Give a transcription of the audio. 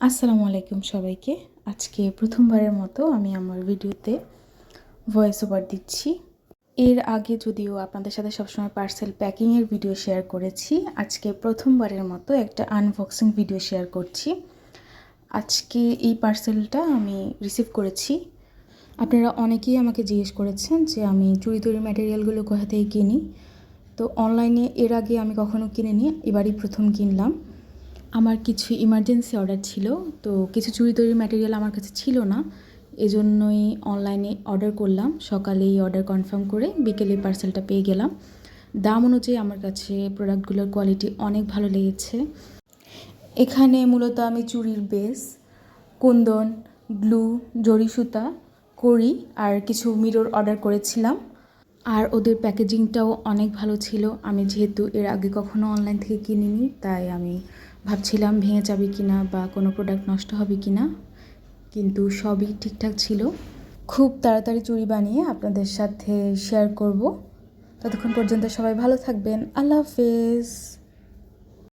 আসসালামু আলাইকুম সবাইকে। আজকে প্রথমবারের মতো আমি আমার ভিডিওতে ভয়েস ওভার দিচ্ছি। এর আগে যদিও আপনাদের সাথে সবসময় পার্সেল প্যাকিংয়ের ভিডিও শেয়ার করেছি, আজকে প্রথমবারের মতো একটা আনবক্সিং ভিডিও শেয়ার করছি। আজকে এই পার্সেলটা আমি রিসিভ করেছি। আপনারা অনেকেই আমাকে জিজ্ঞেস করেছেন যে আমি চুড়ি তৈরির ম্যাটেরিয়ালগুলো কোথা থেকে কিনি। তো অনলাইনে এর আগে আমি কখনো কিনিনি, এবারই প্রথম কিনলাম। আমার কিছু ইমার্জেন্সি অর্ডার ছিল, তো কিছু চুড়ি তৈরির ম্যাটেরিয়াল আমার কাছে ছিল না, এজন্যই অনলাইনে অর্ডার করলাম। সকালেই অর্ডার কনফার্ম করে বিকেলে পার্সেলটা পেয়ে গেলাম। দাম অনুযায়ী আমার কাছে প্রোডাক্টগুলোর কোয়ালিটি অনেক ভালো লেগেছে। এখানে মূলত আমি চুড়ির বেস, কুন্দন, গ্লু, জরি সুতা, কড়ি আর কিছু মিরর অর্ডার করেছিলাম। আর ওদের প্যাকেজিংটাও অনেক ভালো ছিল। আমি যেহেতু এর আগে কখনো অনলাইন থেকে কিনিনি, তাই আমি ভাবছিলাম ভেঙে যাবে কিনা বা কোনো প্রোডাক্ট নষ্ট হবে কিনা, কিন্তু সবই ঠিকঠাক ছিল। খুব তাড়াতাড়ি চুড়ি বানিয়ে আপনাদের সাথে শেয়ার করব। ততক্ষণ পর্যন্ত সবাই ভালো থাকবেন। আল্লাহ হাফেজ।